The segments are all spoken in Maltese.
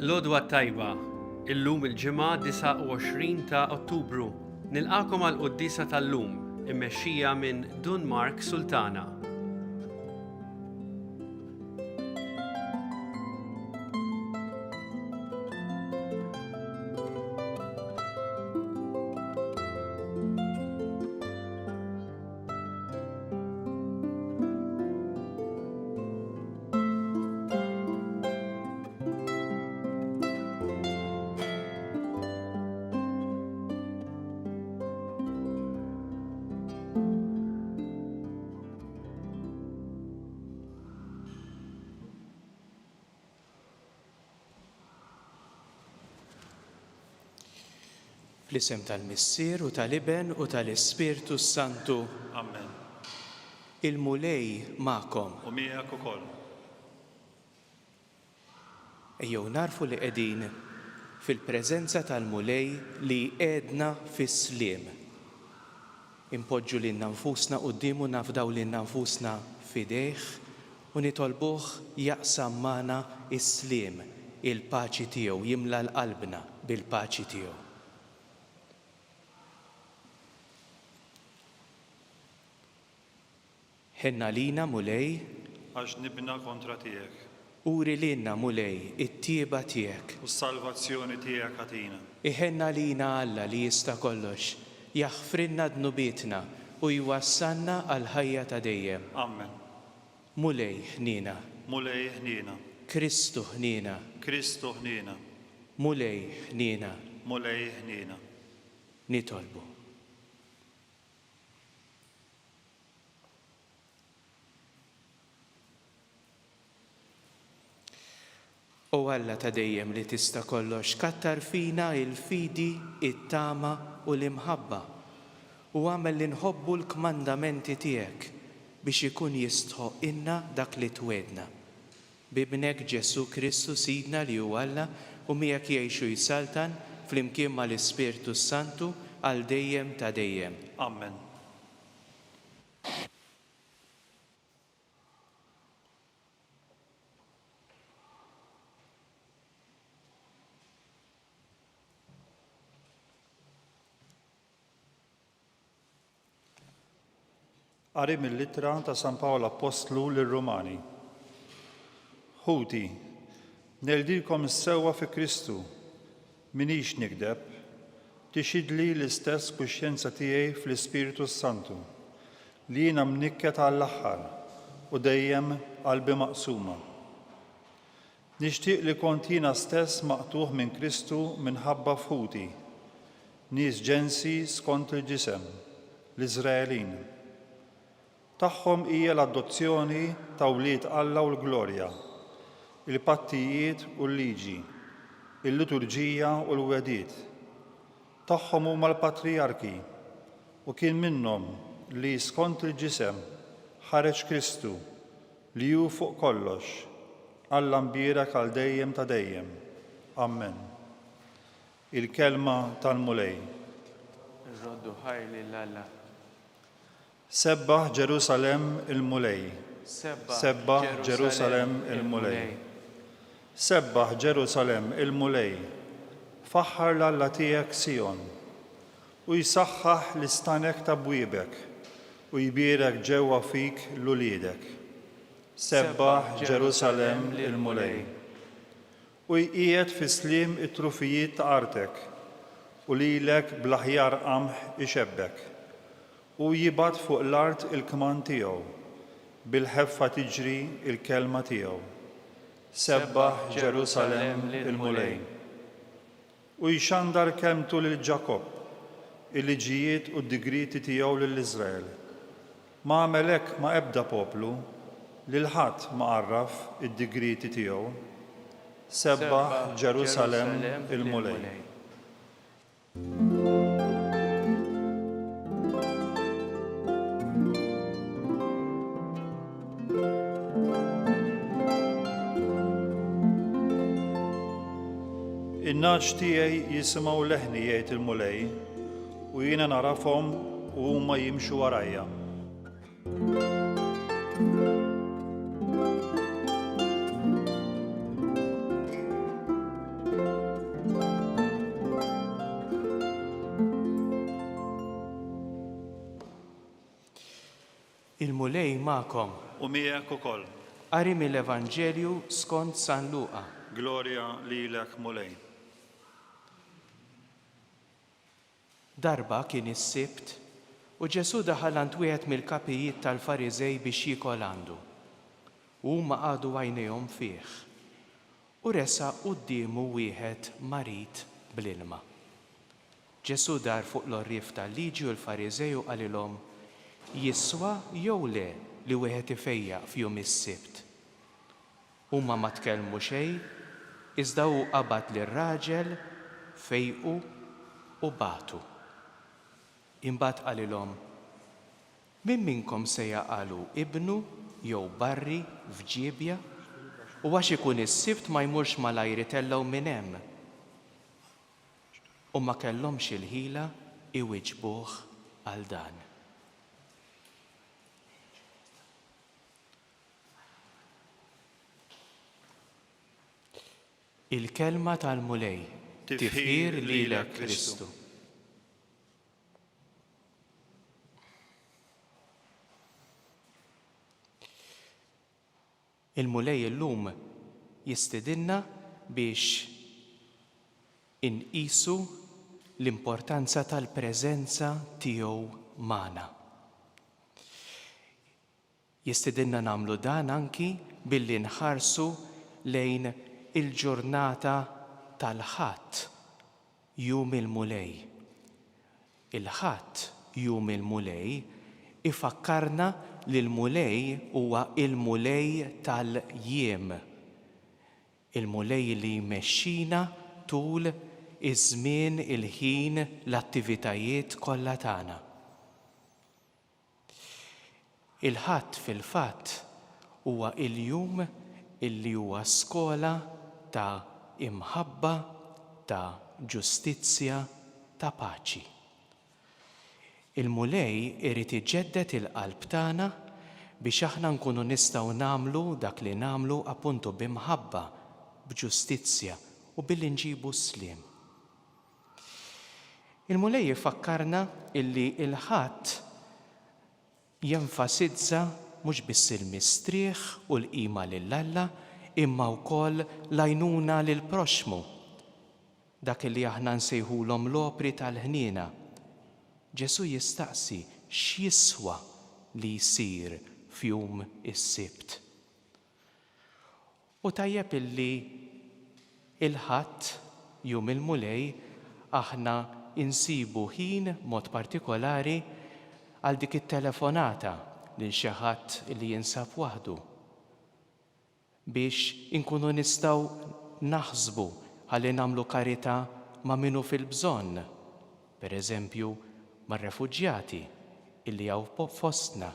Lodwa tajba, illum il-ġimgħa 29 ta' Ottubru. Nilqakom għal qudiesa tal-lum, immexxija minn Dun Mark Sultana. Fl-isem tal-Missier u tal-Iben u tal-Ispirtu Santu. Amen. Il-mulej ma'kom. U miegħek ukoll. Ejjew narfu li qegħdin fil-preżenza tal-mulej li qiegħdna fis-sliem. Impoġġu lilna nfusna quddiem u nafdaw lilna nfusna f'idejh u nitolbuh jaqsam magħna is-sliem, il-paċi tiegħu, jimla l-qalbna bil-paċi tiegħu. Ħenna lina mulej, Għax nibna kontra tiegħek. uri lilna mulej, it-tieba tiegħek. U s-salvazzjoni tiegħek ħatina. Iħenna lina Alla li jista' kollox, jaħfrinna dnubietna u jwassalna għal ħajja ta' dejjem. Amen. Mulej ħnina, Mulej ħnina. Kristu ħnina, Kristu ħnina. mulej ħnina, Mulej ħnina. nitolbu. O Alla ta' dejjem li tista' kollox, kattar fina il-fidi, it-tama u l-imħabba u għamel li nħobbu l-kmandamenti tiegħek biex ikun jistħoq inna dak li twedna. Bibnek Ġesu Kristu Sidna li hu Alla u miegħek jgħixu jsaltan flimkien mal-Ispirtu Santu għal dejjem ta' dejjem. Amen. Qari mill-littra ta' San Pawl Apostlu lir-Rumani. Ħuti, neldilkom sewwa fi Kristu, minix nikdeb, tixidli l-istess kuxjenza tiegħi fl-Ispiritu Santu, li jiena mnikket għall-aħħar u dejjem qalbi maqsuma. Nixtieq li kont jiena stess maqtuħ minn Kristu minħabba f'ħuti, nies ġensi skont il-ġisem, l-Iżraelin. Tagħhom hija l-adozzjoni ta' wlied Alla u l-glorja, il-pattijiet u l-liġi, il-liturġija u l-wedied. Tagħhom huma l-patriarki u kien minnhom li skont il-ġisem ħareġ Kristu li hu fuq kollox, Alla mbierek għal dejjem ta' dejjem. Amen. Il-kelma tal-mulej. Roddu ħajli l-Alla. Sebbaħ Ġerusalem il-mulej. Sebbaħ Ġerusalem il-mulej. Sebbaħ Ġerusalem il-mulej. Faħħar l-Alla tiegħek Sion u jsaħħaħ l-istanek ta' bwiebek u jbierek ġewwa fik l-uliedek. Sebbaħ Ġerusalem il-mulej. U jqiegħed fi sliem it-trufijiet ta' artek u lilek bl-aħjar qamħ ixebbek. U jibgħat fuq l-art il-kman tiegħu, bil-ħeffa tiġri il-kelma tiegħu. Sebbaħ Ġerusalem il-mulej. U jxandar kemtu lil Ġakob, il-liġijiet u d-digriti tiegħu lill-Iżrael. Ma għamel hekk ma' ebda poplu, lil ħadd ma għarraf id-digriti tiegħu. Sebbaħ Ġerusalem il-mulej. In-naġ tiegħi jisimgħu leħni jgħid il-mulej u jiena narafhom u huma jimxu warajja. Il-mulej ma'kom. U miegħek ukoll. Qari mill-Evanġelju skont San Luqa. Glorja lilek mulej. Darba kien is-sibt u Ġesu daħal għand wieħed mill-kapijiet tal-Fariżej biex jiekol għandu. Huma qagħdu għajnejhom fih. U resa qudiemu wieħed marit bl-ilma. Ġesu dar fuq l-orrief tal-liġi u l-Fariżej u qalilhom: jiswa jew le li wieħed ifejjaq f'jum is-sibt. Huma ma tkellmu xejn, iżda hu qabad lir-raġel, fejqu u batu. Imbagħad qalilhom: min minnkom se jaqalu ibnu jew barri f'ġiebja u għax ikun is-sibt ma jmurx malajr itellaw minn hemm. U ma kellhomx il-ħila iwiġbuh għal dan. Il-kelma tal-mulej tifħir lilek Kristu. Il-mulej illum jistidinna biex inqisu l-importanza tal-preżenza tiegħu magħna. Jistidinna nagħmlu dan anki billi nħarsu lejn il-ġurnata tal-ħadd, jum il-mulej. Il-ħadd, jum il-mulej, ifakkarna li l-mulej huwa il-mulej tal-jiem. Il-mulej li jmexxina tul iż-żmien, il-ħin, l-attivitajiet kollha tagħna. Il-ħadd fil-fatt huwa il-jum illi huwa skola ta' imħabba, ta' ġustizzja, ta' paċi. Il-mulej irid iġeddet il-qalb tagħna biex aħna nkunu nistgħu nagħmlu dak li nagħmlu appuntu b'imħabba, b'ġustizzja u billi nġibu sliem. Il-mulej jifakkarna illi il-ħadd jenfasizza mhux biss il-mistrieħ u l-qima lill-Alla imma wkoll l-għajnuna lill-proxmu, dak li aħna nsejħulhom l-opri tal-ħniena. Ġesu jistaqsi x'jiswa li jsir f'jum is-sibt. U tajjeb illi il-ħadd jum il-mulej aħna insibu ħin mod partikolari għal dik it-telefonata lil xi ħadd li jinsab waħdu biex inkunu nistgħu naħsbu ħalli nagħmlu karità ma' minu fil-bżonn, pereżempju mar-refuġjati illi hawn fostna,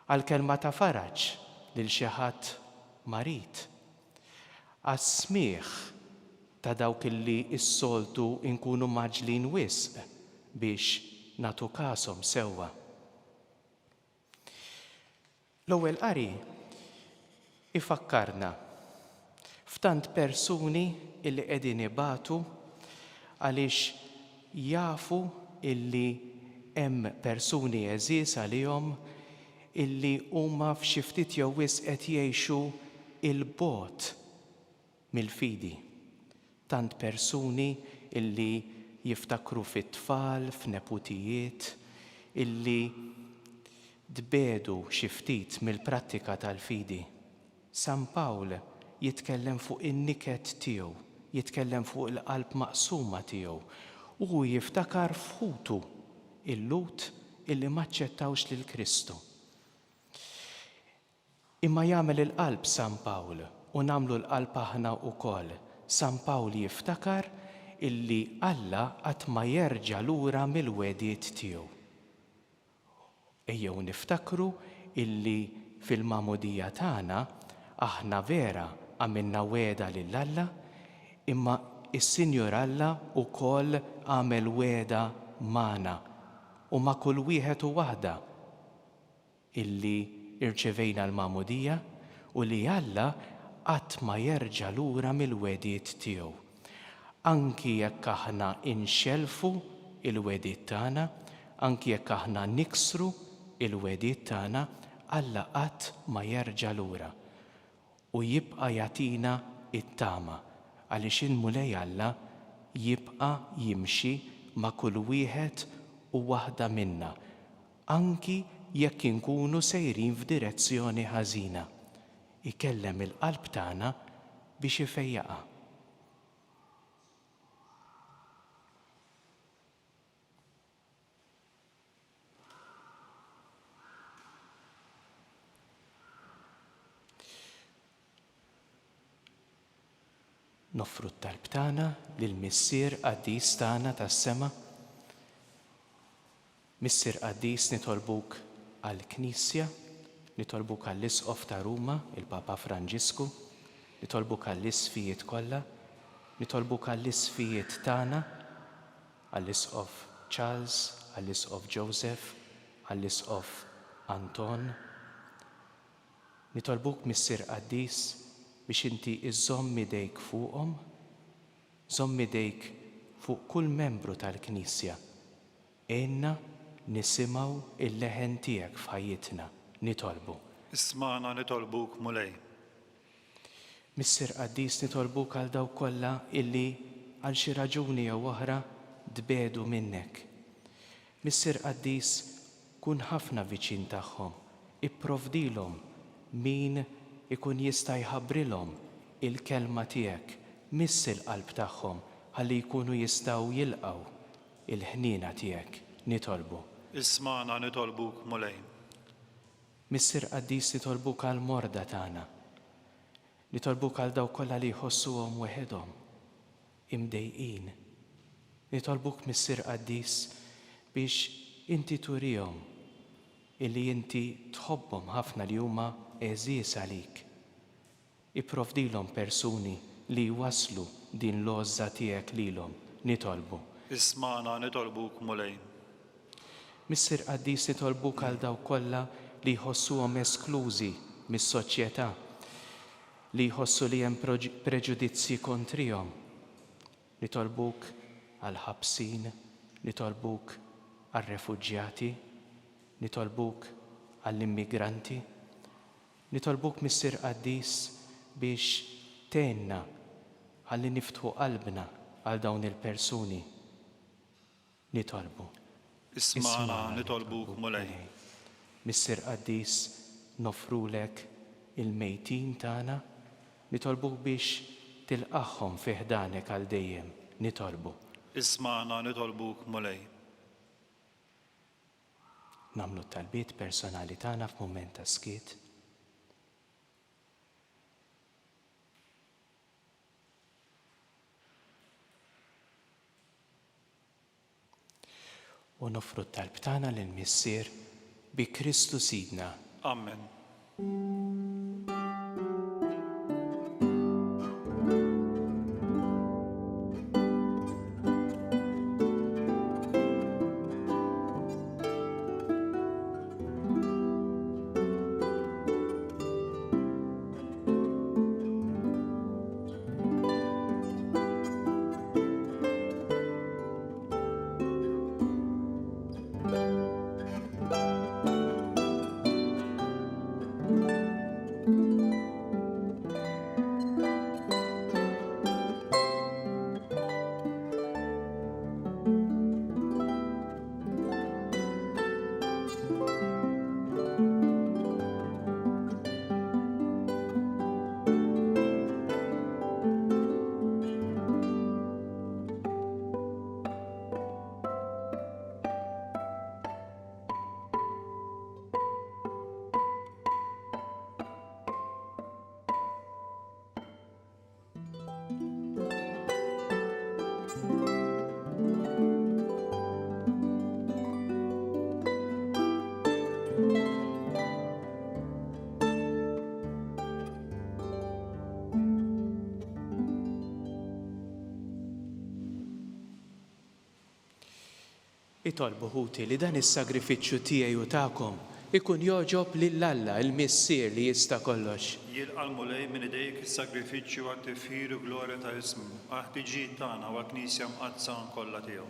għal kelma ta' faraġ lil xi ħadd marit, għas-smigħ ta' dawk illi s-soltu nkunu maġlin wisq biex nagħtu kasom sewwa. L-ewwel qari ifakkarna f'tant persuni illi qegħdin ibatu għaliex jafu illi hemm persuni eżies għalihom illi huma f'xi ftit jew wisq qed jgħixu il-bogħod mill-fidi. Tant persuni illi jiftakru fit-tfal, f'neputijiet, illi dbedu xi ftit mill-prattika tal-fidi. San Pawl jitkellem fuq in-niket tiegħu, jitkellem fuq il-qalb maqsuma tiegħu u jiftakar f'ħutu il-lut illi ma ċċettawx lil Kristu. Imma jagħmel il-qalb San Pawl u nagħmlu l-qalb aħna wkoll. San Pawl jiftakar illi Alla qatt ma jerġa' lura mill-wedijiet tiegħu. Ejjew niftakru illi fil-magħmudija tagħna aħna vera għamilna weda lil Alla, imma is-Sinjur Alla wkoll għamel weda magħna u ma' kull wieħed u waħda illi irċevejna l-magħmudija u li Alla qatt ma jerġa' lura mill-wedijiet tiegħu. Anki jekk aħna inxelfu il-wedijiet tagħna, anki jekk aħna niksru il-wedid tagħna Alla qatt ma jerġa' lura u jibqa' jagħtina it-tama għaliex il-mulej Alla jibqa' jimxi ma' kull wieħed u waħda minna, anki jekk inkunu sejrin f'direzzjoni ħażina. Ikellem il-qalb tagħna biex ifejjaqa. Noffru t-talb tagħna lill-Missier Qaddis tagħna tas-sema. Missier Qaddis nitolbuk għall-Knisja, nitolbuk għall-Isqof ta' Ruma, il-Papa Franġisku, nitolbuk għall-isfijiet kollha, nitolbuk għall-isfijiet tagħna, għall-Isqof Charles, għall-Isqof Joseph, għall-Isqof Anton. Nitolbuk Missier Qaddis biex inti iżomm idejk fuqhom, żomm idejk fuq kull membru tal-Knisja. Għenna nisimgħu il-leħen tiegħek f'ħajjitna, nitolbu. Isma'na nitolbuk mulej. Missier Qaddis nitolbuk għal dawk kollha illi għal xi raġuni jew oħra dbedu minnek. Missier Qaddis kun ħafna viċin tagħhom, ipprovdilhom min ikun jista' jħabbrilhom il-kelma tiegħek miss il-qalb tagħhom ħalli jkunu jistgħu jilqgħu il-ħniena tiegħek, nitolbu. Isma'na nitolbuk mulej. Missier Qaddis nitolbuk għal morda tagħna. Nitolbuk għal dawk kollha li jħossuhom weħedhom imdejqin. Nitolbuk Missier Qaddis biex inti turihom illi inti tħobbhom ħafna li huma eżies għalik. Ipprovdilhom persuni li waslu din l-għoża tiegħek lilhom, nitolbu. Isma'na nitolbuk mulej. Missier Qaddis nitolbuk għal dawk kollha li jħossuhom esklużi mis-soċjetà, li jħossu li hemm preġudizzji kontrihom. Nitolbuk għal ħabsin, nitolbuk għal refuġjati, nitolbuk għall-immigranti. Nitolbuk Missier Qaddis biex tenna ħalli niftħu qalbna għal dawn il-persuni. Nitolbu. Isma'na nitolbuk mulej. Missier Qaddis nofrulek il-mejtin tagħna, nitolbuk biex tilqaħħom fi ħdanek għal dejjem, nitolbu. Isma'na nitolbuk mulej. Nagħmlu t-talbiet personali tagħna f'mument ta' skiet. U nofru t-talb tagħna lill-Missier bi Kristu Sidna. Amen. Itolbu ħuti li dan is-sagrifiċċju tiegħi u tagħkom ikun joġob lill-Alla, il-Missier li jista' kollox. Jilqal mulej minn idejk is-sagrifiċċju għat-tifħir u glorja ta' ismu, għaħtiġijiet tagħna u Knisja mqazza kollha tiegħu.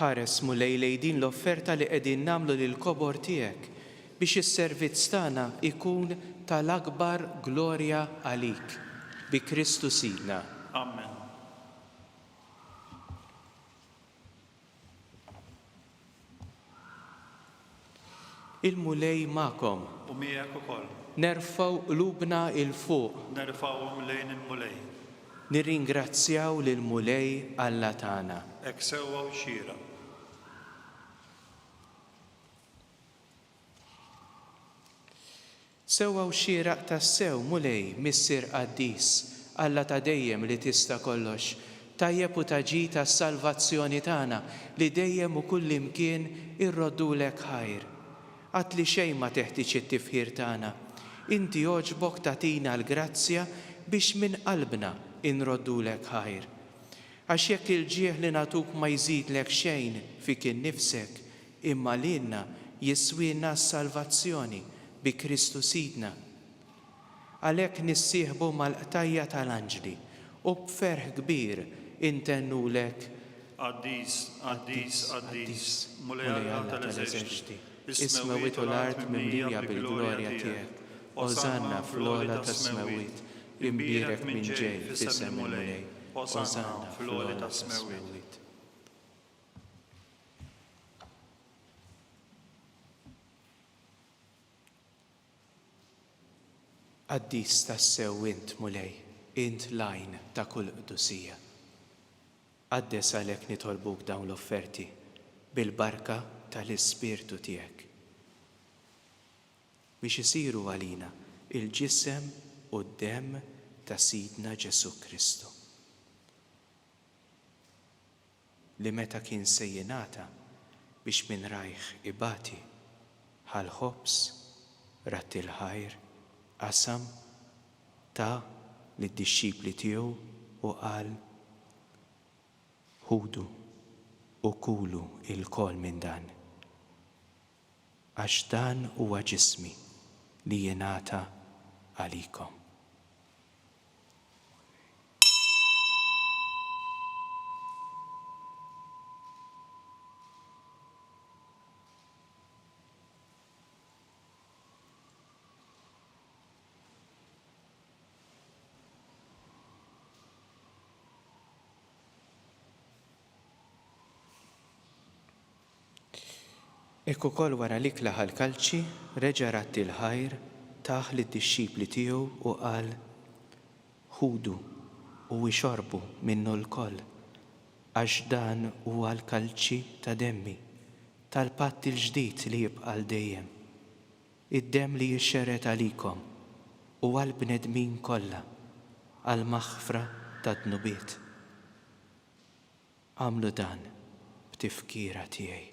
Ħares mulej lejn din l-offerta li qegħdin nagħmlu lil kobor tiegħek biex is-servizz tagħna ikun tal-akbar glorja għalik bi Kristu Sidna. Amen. Il-mulej magħkom. U miegħek ukoll. Nerfgħu qlubna il fuq. Nerfgħuhom lejn il-mulej. Nirringrazzjaw lil mulej Alla tagħna. Hekk sewwa u xira. Sewwa u xieraq tas-sew mulej missier qaddis Alla ta' dejjem li tista' kollox. Tajjeb u taġi tas-salvazzjoni tagħna li dejjem u kull imkien irroddulek ħajr. Għad li xejn ma teħtieġ it-tifħir tagħna. Inti jogħġbok tagħtina l-grazzja biex minn qalbna inroddulek ħajr. Għax jekk il-ġieħ li natuk ma jżidlek xejn fik innifsek, imma lilna jiswilna s-salvazzjoni bi Kristu Sidna. Għalhekk nissieħbu mal-qtajja tal-anġli u b'ferħ kbir intennulek Qaddis, qaddis, qaddis, mulej Alla Alla tal-eżerċiti. Ismewit u l-art mimlija bil-glorja tiegħek. Ożanna fl-ola tas-smewit. Imbierek minn ġej f'isem il-mulej. Ożanna fl-ola tas-smewit. Qaddis tas-sew int mulej, int lajn ta' kull qdusija. Qaddes għalhekk nitolbuk dawn l-offerti bil-barka tal-Ispirtu tiegħek biex isiru għalina il-ġisem u d-demm ta' Sidna Ġesu Kristu. Li meta kien sejjinata biex minn rajħ ibati ħal-ħobs rat il-ħajr qasam ta' lid-dixxipli tiegħu u qal ħudu u kulu il-kol minn dan. Għax dan huwa ġismi li jingħata għalikom. Ekku kol wara li klaħ l-kalċi, reġa' ratti l-ħajr, taħ li d-dixxipli tiegħu u qal ħudu u ixorbu minnu l-koll, għax dan huwa l-kalċi ta' demmi, tal-patt il-ġdid li jibqa' dejjem, id-demm li jixxeret għalikom u għall-bnedmin kollha għall-maħfra ta' dnubiet. Għamlu dan b'tifkira tiegħi.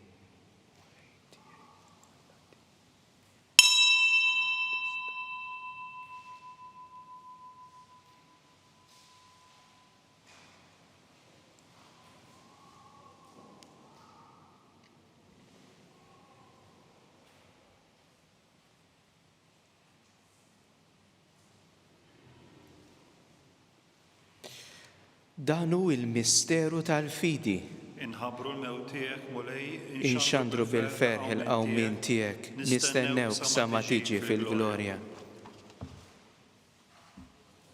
Dan hu il-misteru tal-fidi. Inħabbru l-mewt tiegħek mulej. Inxandru bil-ferħ il-qawmin tiegħek, nistennewk sa ma tiġi fil-glorja.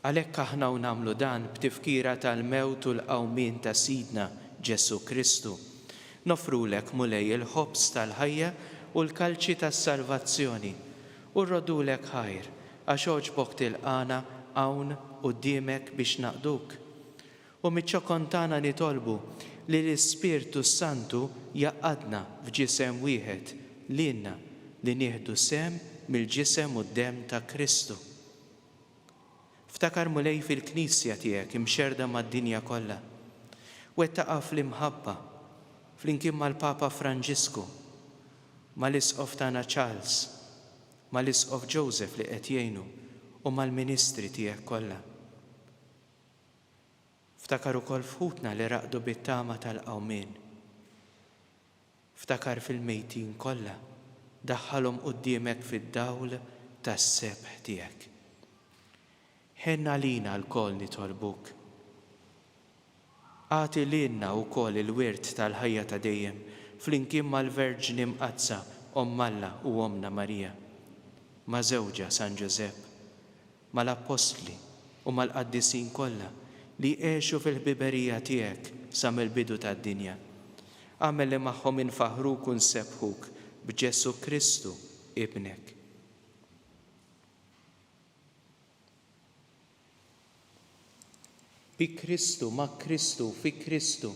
Għalhekk aħna u nagħmlu dan b'tifkira tal-mewt u l-qawmin ta' Sidna Ġesu Kristu. Nofrulek mulej il-ħobs tal-ħajja u l-kalċi tas-salvazzjoni u rrodulek ħajr għax oġbok tilqana hawn quddiemek biex naqduk. U miċ-ċokontana nitolbu li l-Ispirtu Santu jaqadna f'ġisem wieħed lilna li nieħdu sem mill-ġisem u d-demm ta' Kristu. Ftakar mulej fil-Knisja tiegħek imxerda mad-dinja kollha. Wettaqa' fl-imħabba flimkien mal-Papa Franġisku, mal-Isqof tagħna Charles, mal-Isqof Joseph li qed jgħinu u mal-Ministri tiegħek kollha. Ftakar ukoll fħutna li raqdu bit-tama tal-qawmien. Ftakar fil-mejtin kollha, daħħalhom quddiemek fid-dawl tas-sebħ tiegħek. Ħenna lina l-koll nitolbuk. Għati lilna wkoll il-wirt tal-ħajja ta' dejjem flimkien mal-Verġni Mqazza Omm Alla u Omna Marija. ma' żewġa San Giuseppe, mal-Apostli u mal-qaddisin kollha li għexu fil-ħbiberija tiegħek sa mill-bidu tad-dinja. Għamel li magħhom infaħruk u nsebħuk b'Ġesu Kristu, ibnek. Bi Kristu, ma' Kristu, fi Kristu,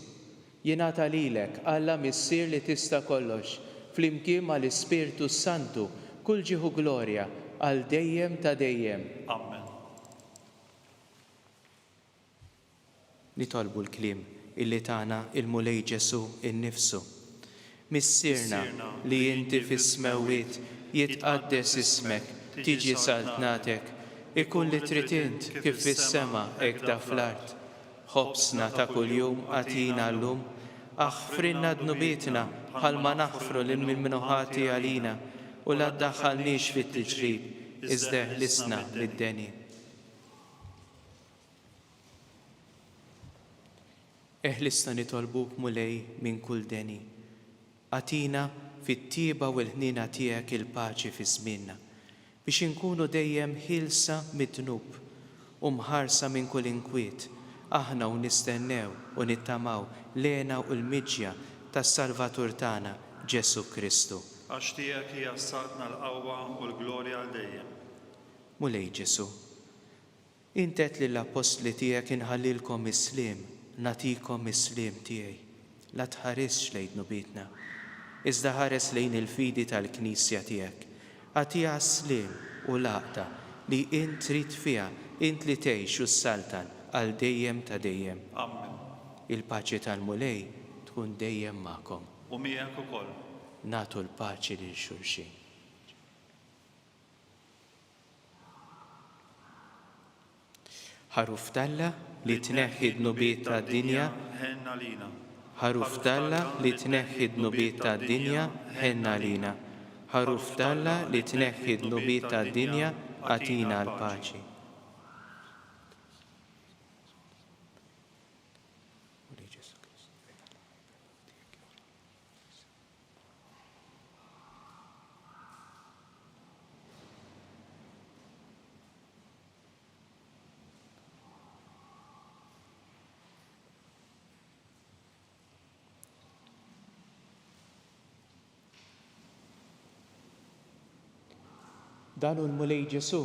jingħata lilek Alla missier li tista' kollox, flimkien mal-Ispirtu Santu, kull ġieħu glorja għal dejjem ta' dejjem. Amen. Nitolbu l-kliem illi tagħna il-mulej Ġesu innifsu. Missirna li inti fis-smewwiet jitqaddes ismek, tiġi saltnatek, ikun li trid int kif fis-sema hekk da fl-art. Ħobsna ta' kuljum għatina llum, aħfrinna dnubietna bħalma naħfru lil min-minuħati għalina u la ddaħħalniex fit-tiġrib, iżda ħlisna lid-deni. Eħlisna nitolbuk mulej minn kull deni. Għatina fit-tieba u l-ħnina tiegħek il-paċi fi żmienna biex inkunu dejjem ħilsa mid-dnub u mħarsa minn kull inkwiet, aħna u nistennew u nittamaw lena u l-miġja tas-Salvatur tagħna Ġesu Kristu. Għax tiegħek hija satna l-qawwa u l-glorja għal dejjem. Mulej Ġesu, intet lill-apostli tiegħek inħallilkom is-sliem, natikom is-sliem tiegħi. La tħaresx lejn dnubietna, iżda ħares lejn il-fidi tal-Knisja tiegħek. Għatija sliem u laqta li int trid fiha, int li tgħix u s-saltan għal dejjem ta' dejjem. Amen. Il-paċi tal-mulej tkun dejjem magħkom. U miegħek ukoll. Nagħtu l-paċi lil xulxin. Ħaruf talla li tneħħi d-nubiet tad-dinja, ħenna lina. ħaruf talla li tneħħi d-nubiet tad-dinja, ħenna lina. ħaruf talla li tneħħi d-nubiet tad-dinja, għatina l-paċi. Dan hu l-mulej Ġesu,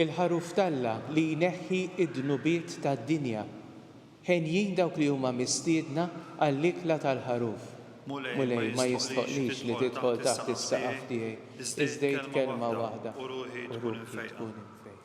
il-ħaruf talla li jneħħi id-dnubiet tad-dinja. Ħenjin dawk li huma mistiedna għall-ikla tal-ħaruf. Mulej ma jistħoqlix li tidħol taħt is-saqaf tiegħi, iżda kelma waħda u ruħi tkun infejqa.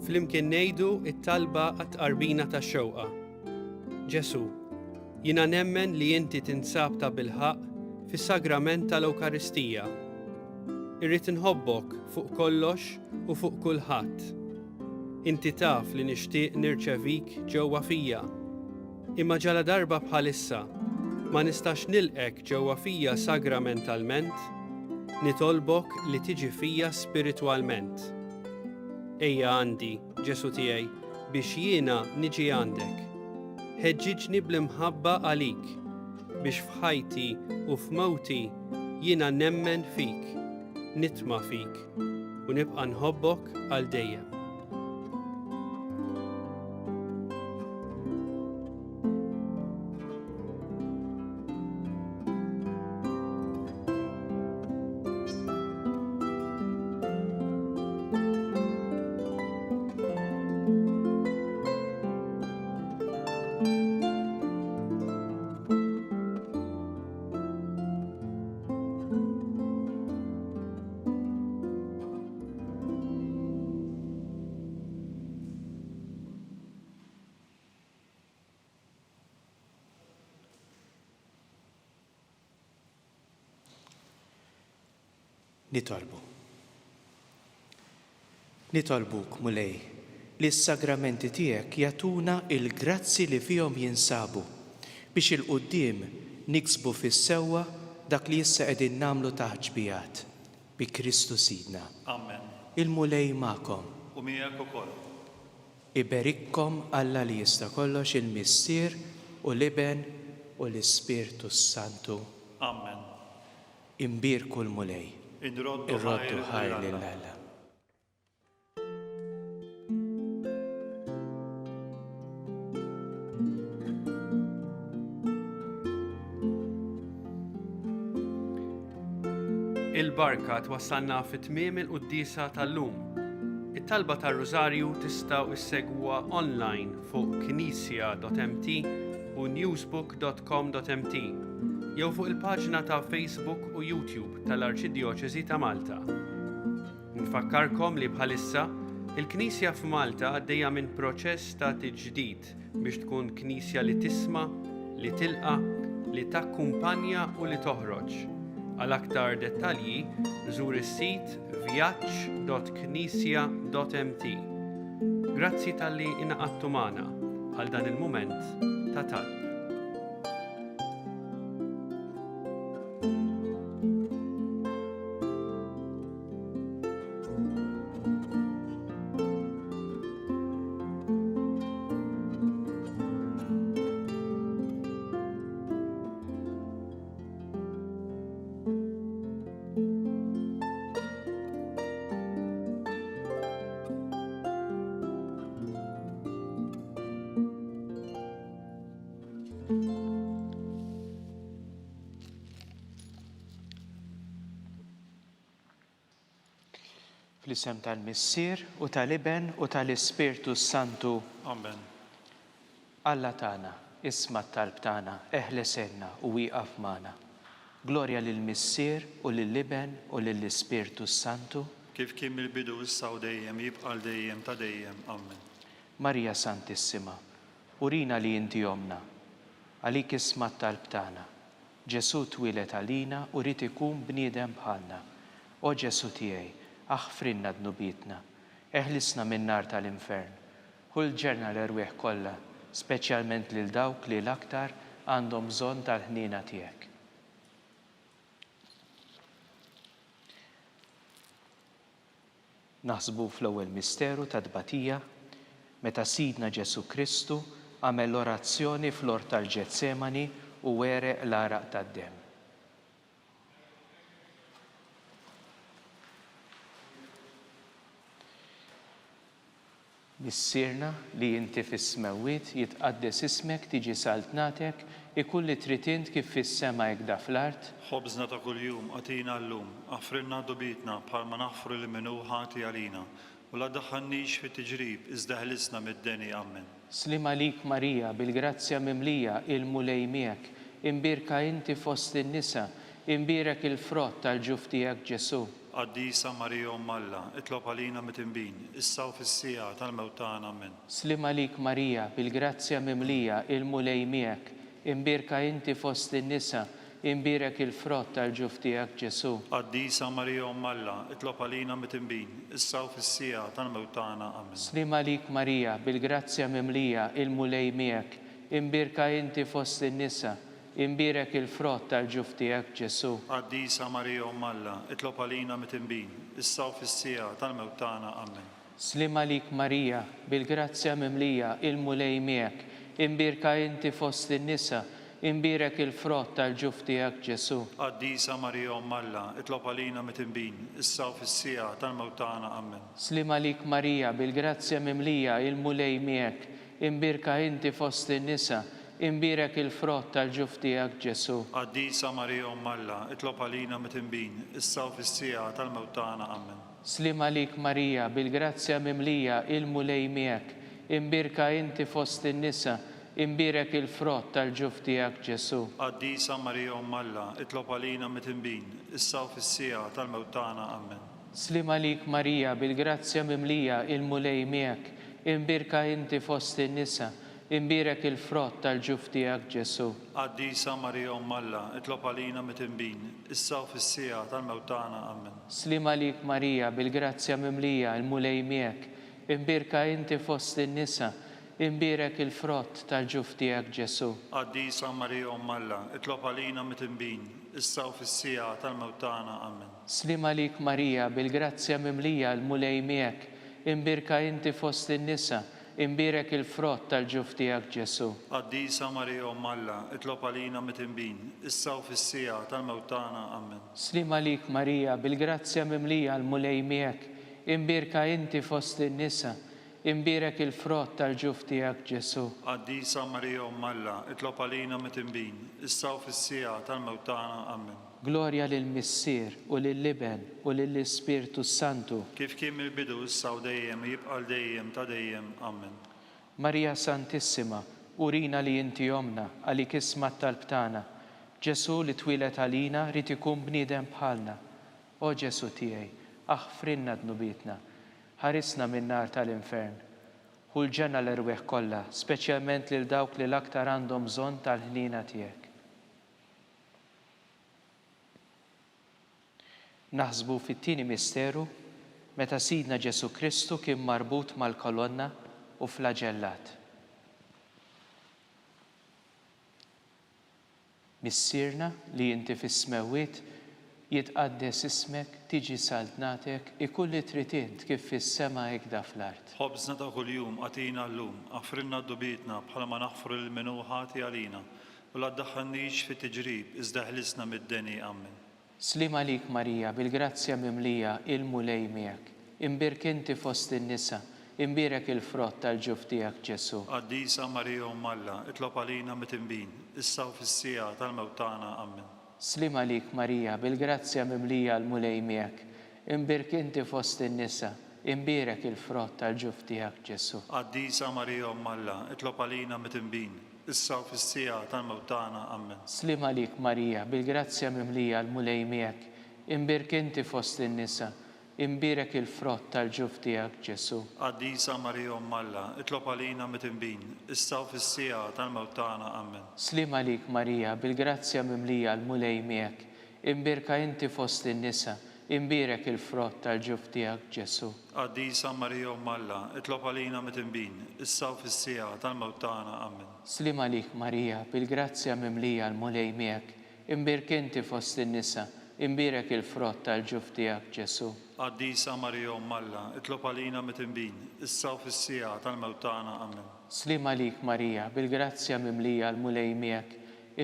Flimkien ngħidu it-talba għat-qarbina tax-xewqa. Ġesu, jiena nemmen li inti tinsab ta' bilħaq fis-sagrament tal-Ewkaristija. Irrid inħobbok fuq kollox u fuq kulħadd. Inti taf li nixtieq nirċevik ġewwa fija. Imma ġala darba bħalissa ma nistax nilqek ġewwa fija sagramentalment, nitolbok li tiġi fija spiritwalment. Ejja għandi, Ġesu tiegħi, biex jiena niġi għandek. Ħeġġiġni bl-imħabba għalik, biex f'ħajti u f'mewti jiena nemmen fik, nitma' fik u nibqa' nħobbok għal dejjem. Nitolbu. Nitolbuk, Mulej, li s-sagramenti tiegħek jagħtuna il-grazzi li fihom jinsabu biex il-qudiem niksbu fis-sewwa dak li issa qegħdin nagħmlu taħt ġbijat bi Kristu Sidna. Amen. Il-Mulej magħkom. U miegħek ukoll. Iberikkom Alla li jista' kollox il-Missier u l-Iben u l-Ispirtu Santu. Amen. Imbirku l-Mulej. Irroddu ħajr lil-Alla. Il-barka twassalna fit-tmiem il-quddisa tal-lum. It-talba tar-Rużarju tistgħu issegwuha online fuq knisja.mt u newsbook.com.mt jew fuq il-paġna ta' Facebook u YouTube tal-Arċidjoċeżi ta' Malta. Nfakkarkom li bħalissa il-Knisja f'Malta għaddejja minn proċess ta' tiġdid biex tkun knisja li tisma', li tilqa', li takkumpanja u li toħroġ. Għal aktar dettalji, żur is-sit vjaġġ.knisja.mt. Grazzi tal-li inaqadtu magħna għal dan il-mument ta' talb. Fl-isem tal-Missier u tal-Iben u tal-Ispirtu Santu. Amen. Alla tagħna, isma' t-talb tagħna, eħlesenna u wieqaf magħna. Glorja lill-Missier u lill-Iben u lill-Ispirtu Santu. Kif kien mill-bidu issa u dejjem jibqa' dejjem ta' dejjem. Amen. Marija Santissima, urina li inti omna, għalik isma' t-talb tagħna. Ġesu twilet għalina u rid ikun bniedem bħalna. O Ġesu tiegħi, aħfrinna dnubietna, eħlisna min-nar tal-infern, kull ġerna l-erwieħ kollha, speċjalment lil dawk li l-aktar għandhom bżonn tal-ħniena tiegħek. Naħsbu fl-ewwel misteru ta' tbatija, meta Sidna Ġesu Kristu għamel l-orazzjoni fl-ort tal-Ġetsemani u wereq l-araq tad-demm. Missierna li inti fis-smewwiet jitqaddes ismek tiġi saltnatek ikun li trid int kif fis-sema hekk fl-art. Ħobżna ta' kuljum għatina llum, aħfrinna dubietna bħalma naħfru li minnu ħati għalina u la daħħalniex fit-tiġrib iżda ħlisna mid-deni. Amen. Slim għalik Marija bil-grazzja mimlija il-mulej miegħek, imbirka inti fost in-nisa, imbirek il-frott tal-ġuf tiegħek Ġesu. Qaddisa Marija Alla, itlob għalina mit-inbin, issa u fis-sija tal-mewt tagħna. Amen. Slim għalik Marija bil-grazzja mimlija il-mulej miegħek, imbirka inti fost in-nisa, imbirek il-frott tal-ġuf tiegħek Ġesu. Qaddisa Marija Alla, itlob għalina mit-inbin, issa u fis-sija tal-mewt tagħna. Amen. Slim għalik Marija bil-grazzja mimlija il-mulej miegħek, imbirka inti fost in-nisa, imbirek il-frott tal-ġuf tiegħek Ġesu. Qaddisa Marija Alla, itlob għalina mit-inbin, issa u fis-sija tal-mewt tagħna. Amen. Slim għalik Marija bil-grazzja mimlija il-mulej miegħek, imbirka inti fost in-nisa, imbirek il-frott tal-ġuf tiegħek Ġesu. Qaddisa Marija Alla, itlob għalina mit-inbin, issa u fis-sija tal-mewt tagħna. Amen. Slim għalik Marija bil-grazzja mimlija il-mulej miegħek, imbirka inti fost in-nisa, imbirek il-frott tal-ġuf tiegħek Ġesu. Qaddisa Marija Alla, itlob għalina mit-inbin, issa u fis-sija tal-mewt tagħna. Amen. Slim għalik Marija bil-grazzja mimlija il-mulej miegħek, imbirka inti fost in-nisa, imbirek il-frott tal-ġuf tiegħek Ġesu. Qaddisa Marija Alla, itlob għalina mit-inbin, issa u fis-sija tal-mewt tagħna. Amen. Slim għalik Marija bil-grazzja mimlija il-mulej miegħek, imbirka inti fost in-nisa, imbirek il-frott tal-ġuf tiegħek Ġesu. Qaddisa Marija Alla, itlob għalina mit-imbin, issa u fis-sija tal-mewt tagħna. Amen. Slima lik Marija, bil-grazzja mimlija, il-mulej miegħek, imbirka inti fost in-nisa, imbirek il-frott tal-ġuf tiegħek Ġesu. Qaddisa Marija Alla, itlob għalina mit-imbin, issa u fis-sija tal-mewt tagħna. Amen. Slima lik Marija, bil-grazzja mimlija, il-mulej miegħek, imbirka inti fost in-nisa, imbirek il-frott tal-ġuf tiegħek Ġesu. Qaddisa Marija Alla, itlob għalina mit-imbin, issa u fis-sija tal-mewt tagħna. Amen. Slima lik Marija, bil-grazzja mimlija, il-mulej miegħek, imbirka inti fost in-nisa, imbirek il-frott tal-ġuf tiegħek Ġesu. Qaddisa Marija Alla, itlob għalina mit-imbin, issa u fis-sija tal-mewt tagħna. Amen. Glorja lill-Missier u lill-Liben u lill-Ispirtu Santu. Kif kien mill-bidu issa u dejjem jibqa' dejjem ta' dejjem. Amen. Marija Santissima, urina li inti omna għalik ismat tal-btana. Ġesu li twilet għalina rid ikun bniedem bħalna. O Ġesu tiegħi, aħfrinna dnubitna, ħarisna min-nar tal-infern. Ħulġenna l-erweħ kollha, speċjalment lil dawk li l-aktar għandhom bżonn tal-ħnina tiegħek. Naħsbu fit-tieni misteru meta Sidna Ġesu Kristu kien marbut mal-kolonna u flagellat. Missierna li inti fis-smewwiet jitqaddes ismek, tiġi saltnatek, ikun li trid int kif fis-sema hekk fl-art. Ħobżna ta' kuljum għatina llum, aħfrilna d-dubitna bħala ma naħfru l-minu ħati għalina u la ddaħħalniex fit-tiġrib iżda ħlisna mid-deni. Amen. Slima lik Marija, bil-grazzja mimlija, il-mulej miegħek, imbirk inti fost in-nisa, imbirek il-frott tal-ġuf tiegħek Ġesu. Qaddisa Marija Alla, itlob għalina mit-imbin, issa u fis-sija tal-mewt tagħna. Amen. Slima lik Marija, bil-grazzja mimlija, il-mulej miegħek, imbirk inti fost in-nisa, imbirek il-frott tal-ġuf tiegħek Ġesu. Qaddisa Marija Alla, itlob għalina mit-imbin, issa u fis-sija tal-mewt tagħna. Amen. Slima lik Marija, bil-grazzja mimlija, il-mulej miegħek, imbirk inti fost in-nisa, imbirek il-frott tal-ġuf tiegħek Ġesu. Qaddisa Marija Alla, itlob għalina mit-imbin, issa u fis-sija tal-mewt tagħna. Amen. Slima lik Marija, bil-grazzja mimlija, il-mulej miegħek, imbirka inti fost in-nisa, imbirek il-frott tal-ġuf tiegħek Ġesu. Qaddisa Marija Alla, itlob għalina mit-imbin, issa u fis-sija tal-mewt tagħna. Amen. Slima lik Marija, bil-grazzja mimlija, il-mulej miegħek, imbirk inti fost in-nisa, imbirek il-frott tal-ġuf tiegħek Ġesu. Qaddisa Marija Alla, itlob għalina mit-imbin, issa u fis-sija tal-mewt tagħna. Amen. Slima lik Marija, bil-grazzja mimlija, il-mulej miegħek,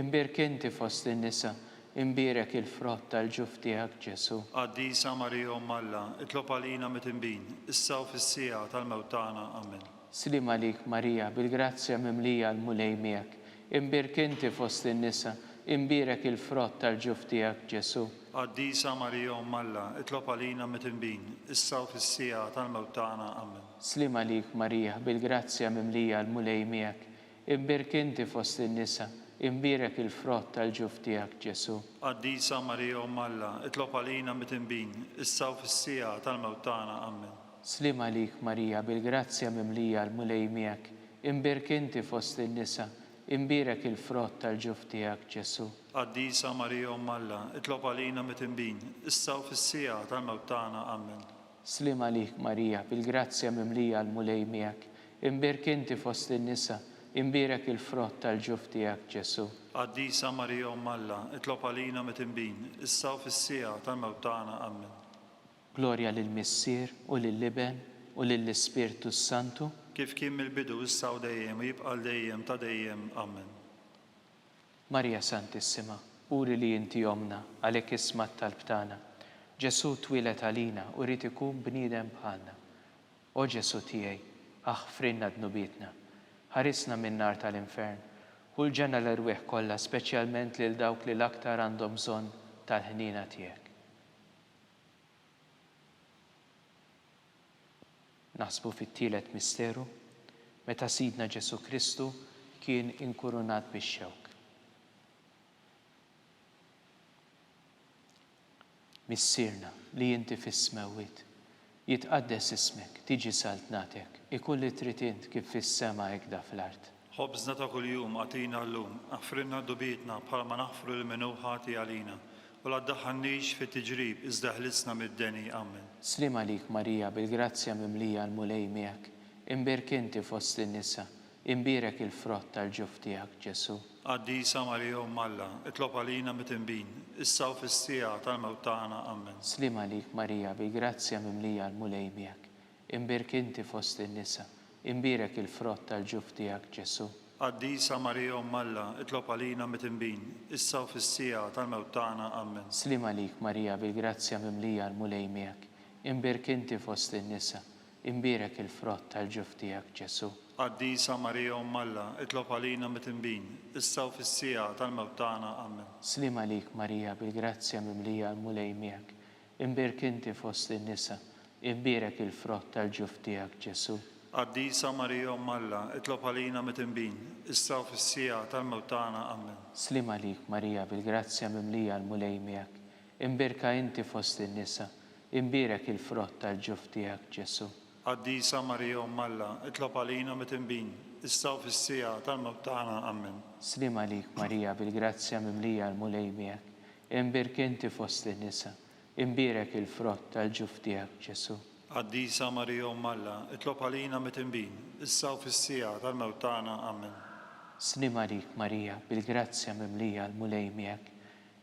imbirk inti fost in-nisa, imbirek il-frott tal-ġuf tiegħek Ġesu. Qaddisa Marija Alla, itlob għalina mit-imbin, issa u fis-sija tal-mewt tagħna. Amen. Slima lik Marija, bil-grazzja mimlija, il-mulej miegħek, imbirk inti fost in-nisa, imbirek il-frott tal-ġuf tiegħek Ġesu. Qaddisa Marija Alla, itlob għalina mit-imbin, issa u fis-sija tal-mewt tagħna. Amen. Slima lik Marija, bil-grazzja mimlija, il-mulej miegħek, imbirk inti fost in-nisa, imbirek il-frott tal-ġuf tiegħek Ġesu. Qaddisa Marija Alla, itlob għalina mit-imbin, issa u fis-sija tal-mewt tagħna. Amen. Slima lik Marija, bil-grazzja mimlija, il-mulej miegħek, imbirk inti fost in-nisa, imbirek il-frott tal-ġuf tiegħek Ġesu. Qaddisa Marija Alla, itlob għalina mit-imbin, issa u fis-sija tal-mewt tagħna. Amen. Slima lik Marija, bil-grazzja mimlija, il-mulej miegħek, imbirk inti fost in-nisa, imbirek il-frott tal-ġuf tiegħek Ġesu. Qaddisa Marija Alla, itlob għalina mit-imbin, issa u fis-sija tal-mewt tagħna. Amen. Glorja lill-Missier u lill-Liben u lill-Ispirtu Santu. Kif kien mill-bidu issa u dejjem jibqa' dejjem ta' dejjem. Amen. Marija Santissima, uri li inti omna għalhekk ismat tal-btana. Ġesu twilet għalina u rid ikun bniedem bħalna. O Ġesu tiegħi, aħfrinna dnubitna, ħarisna min-nar tal-infern, ħulġenna l-erwieħ kollha, speċjalment lil dawk li l-aktar għandhom bżonn tal-ħnina tiegħek. Naħsbu fit-tielet misteru meta Sidna Ġesu Kristu kien inkurunat bix-xewk. Missierna li inti fis-smewwiet, jitqaddes ismek, tiġi saltnatek, ikun li trid int kif fis-sema hekk fl-art. خبزنا ta' kuljum għatina llum, għafrinna dubietna bħalma naħfru l-minuħati għalina, u la ddaħħalniex fit-tiġrib iżda ħlisna mid-deni. Amen. Slim għalik Marija, bil-grazzja mimlija l-mulej miegħek, imbirk inti fost in-nisa, imbirek il-frott tal-ġuf tiegħek Ġesu. Għaddisa Marija Alla, itlob għalina mit-imbin, issa u fis-sija tal-mewt tagħna. Amen. Slim għalik Marija, bil-grazzja mimlija l-mulej miegħek, imbirk inti fost in-nisa, imbirek il-frott tal-ġuf tiegħek Ġesu. Għaddisa Marija Alla, itlob għalina mit-imbin, issa u fis-sija tal-mewt tagħna. Amen. Slim għalik Marija, bil-grazzja mimlija l-mulej miegħek, imbirk inti fost in-nisa, imbirek il-frott tal-ġuf tiegħek Ġesu. Għaddisa Marija Alla, itlob għalina mit-imbin, issa u fis-sija tal-mewt tagħna. Amen. Slim għalik Marija, bil-grazzja mimlija l-mulej miegħek, imbirk inti fost in-nisa, imbirek il-frott tal-ġuf tiegħek Ġesu. Għaddisa Marija Alla, itlob għalina mit-imbin, issa u fis-sija tal-mewt tagħna. Amen. Slim għalik Marija, bil-grazzja mimlija l-mulej miegħek, imbirka inti fost in-nisa, imbirek il-frott tal-ġuf tiegħek Ġesu. Għaddisa Marija Alla, itlob għalina mit-imbin, issa u fis-sija tal-mewt tagħna. Amen. Slim għalik Marija, bil-grazzja mimlija l-mulej miegħek, imbirk inti fost in-nisa, imbirek il-frott tal-ġuf tiegħek Ġesu. Għaddisa Marija Alla, itlob għalina mit-imbin, issa u fis-sija tal-mewt tagħna. Amen. Slim għalik Marija, bil-grazzja mimlija l-mulej miegħek,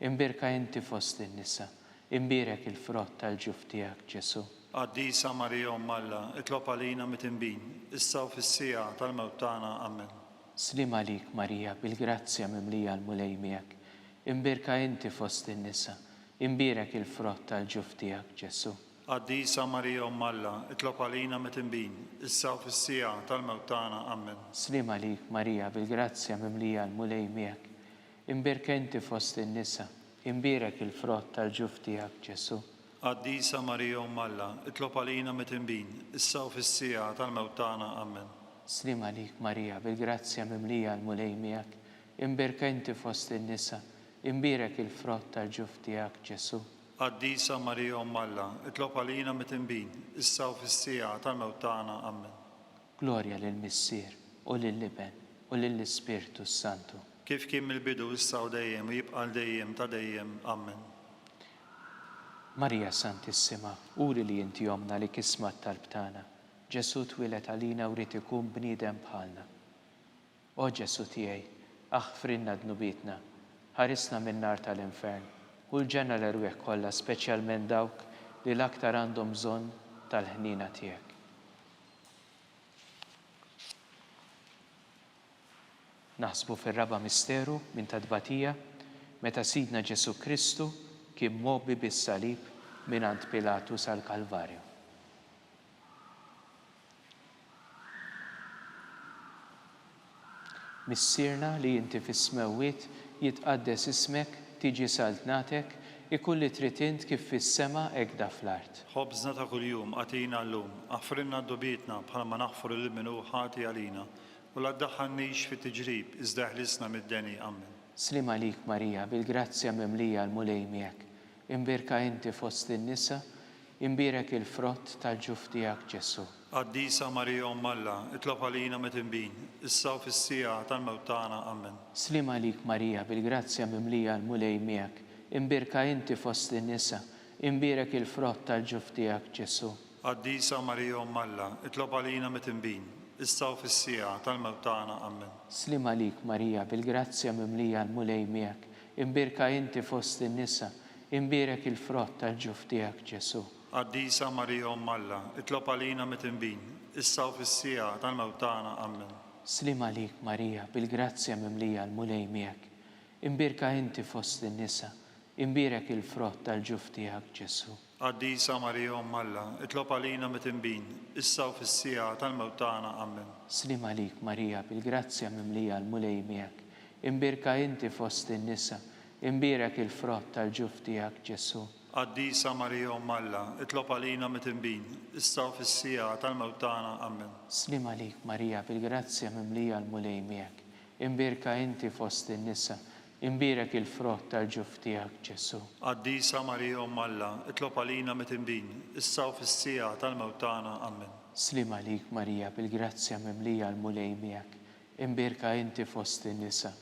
imbirka inti fost in-nisa, imbirek il-frott tal-ġuf tiegħek Ġesu. Għaddisa Marija Alla, itlob għalina mit-imbin, issa u fis-sija tal-mewt tagħna. Amen. Slim għalik Marija, bil-grazzja mimlija l-mulej miegħek, imbirka inti fost in-nisa, imbirek il-frott tal-ġuf tiegħek Ġesu. Għaddisa Marija Alla, itlob għalina mit-imbin, issa u fis-sija tal-mewt tagħna. Amen. Slim għalik Marija, bil-grazzja mimlija l-mulej miegħek, imbirka inti fost in-nisa, imbirek il-frott tal-ġuf tiegħek Ġesu. Għaddisa Marija Alla, itlob għalina mit-imbin, issa u fis-sija tal-mewt tagħna. Amen. Slim għalik Marija, bil-grazzja mimlija l-mulej miegħek, imbirka inti fost in-nisa, imbirek il-frott tal-ġuf tiegħek Ġesu. Għaddisa Marija Alla, itlob għalina mit-imbin, issa u fis-sija tal-mewt tagħna. Amen. Glorja lill-Missier u lill-Liben u lill-Ispirtu Santu. Kif kien mill-bidu issa u dejjem u jibqa' dejjem ta' dejjem. Amen. Marija Santissima, uri li inti jomna li kismat tal-btana, Ġesu twilet għalina u rrid ikun bniedem bħalna. O Ġesu tiegħi, aħfrinna dnubietna, ħarisna min-nar tal-infern, u l-ġenna l-erwieħ kollha, speċjalment dawk li l-aktar għandhom bżonn tal-ħnina tiegħek. Naħsbu fir-raba' misteru minn tadbatija meta Sidna Ġesu Kristu kien mobbi bis-salib mingħand Pilatu sal-Kalvarju. Missierna li inti fis-smewwiet jitqaddes ismek, tiġi saltnatek, ikun li trid int kif fis-sema hekk da fl-art. Ħobżna ta' kuljum għatina llum, aħfrinna dubietna bħalma naħfru l-minuħati għalina, u la ddaħħalniex fit-tiġrib iżda ħlisna mid-deni. Amen. Slim għalik Marija, bil-grazzja mimlija l-mulej miegħek, imbirka inti fost in-nisa, imbirek il-frott tal-ġuf tiegħek Ġesu. Għaddisa Marija Alla, itlob għalina mit-imbin, issa u fis-sija tal-mewt tagħna. Amen. Slim għalik Marija, bil-grazzja mimlija l-mulej miegħek, imbirka inti fost in-nisa, imbirek il-frott tal-ġuf tiegħek Ġesu. Għaddisa Marija Alla, itlob għalina mit-imbin, issa u fis-sija tal-mewt tagħna. Amen. Slim għalik Marija, bil-grazzja mimlija l-mulej miegħek, imbirka inti fost in-nisa, imbirek il-frott tal-ġuf tiegħek Ġesu. Għaddisa Marija Alla, itlob għalina mit-imbin, issa u fis-sija tal-mewt tagħna. Amen. Slim għalik Marija, bil-grazzja mimlija l-mulej miegħek, imbirka inti fost in-nisa, imbirek il-frott tal-ġuf tiegħek Ġesu. Għaddisa Marija Alla, itlob għalina mit-imbin, issa u fis-sija tal-mewt tagħna. Amen. Slim għalik Marija, bil-grazzja mimlija l-mulej miegħek, imbirka inti fost in-nisa, imbirek il-frott tal-ġuf tiegħek Ġesu. Għaddisa Marija Alla, itlob għalina mit-imbin, issa u fis-sija tal-mewt tagħna. Amen. Slim għalik Marija, bil-grazzja mimlija l-mulej miegħek, imbirka inti fost in-nisa, imbirek il-frott tal-ġuf tiegħek Ġesu. Għaddisa Marija Alla, itlob għalina mit-imbin, issa u fis-sija tal-mewt tagħna. Amen. Slim għalik Marija, bil-grazzja mimlija l-mulej miegħek, imbirka inti fost in-nisa,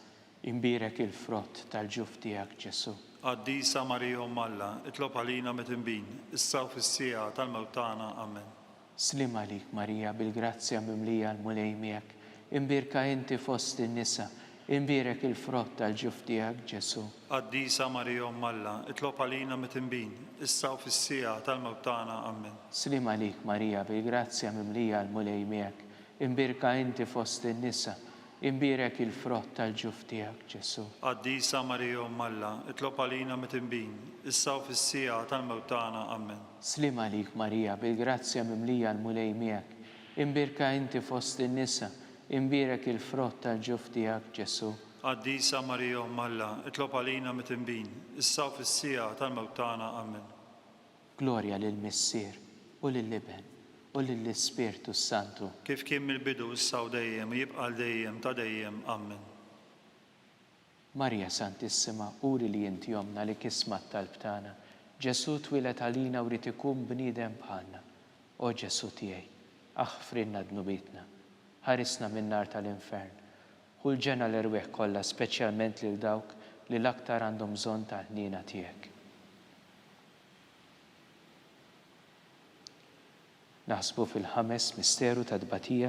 imbirek il-frott tal-ġuf tiegħek Ġesu. Qaddisa Marija Umm Alla, itlob għalina mit-inbin, issa u fis-sija tal-mewt tagħna. Amen. Slim għalik Marija bil-grazzja mimlija l-mulej miegħek, imbirka inti fost in-nisa, imbirek il-frott tal-ġuf tiegħek Ġesu. Qaddisa Marija Umm Alla, itlob għalina mit-inbin, issa u fis-sija tal-mewt tagħna. Amen. Slim għalik Marija bil-grazzja mimlija l-mulej miegħek, imbirka inti fost in-nisa, imbirek il-frott tal-ġuf tiegħek Ġesu. Qaddisa Marija Umm Alla, itlob għalina mit-inbin, issa u fis-sija tal-mewt tagħna. Amen. Slim għalik Marija bil-grazzja mimlija l-mulej miegħek, imbirka inti fost in-nisa, imbirek il-frott tal-ġuf tiegħek Ġesu. Qaddisa Marija Umm Alla, itlob għalina mit-inbin, issa u fis-sija tal-mewt tagħna. Amen. Glorja lill-Missier u lill-Iben u lill-Ispirtu Santu. Kif kien mill-bidu issa u dejjem u jibqa' dejjem ta' dejjem. Amen. Marja Santissima, uri li inti jomna li kismat tal-btana, Ġesu twilet għalina u rrid ikun bniedem bħalna. O Ġesu tiegħi, aħfrinna dnubitna, ħarisna min-nar tal-infern, u l-ġena l-erwieħ kollha speċjalment lil dawk li l-aktar għandhom bżonn tal-ħniena tiegħek. Naħsbu fil-ħames misteru ta' tbatija,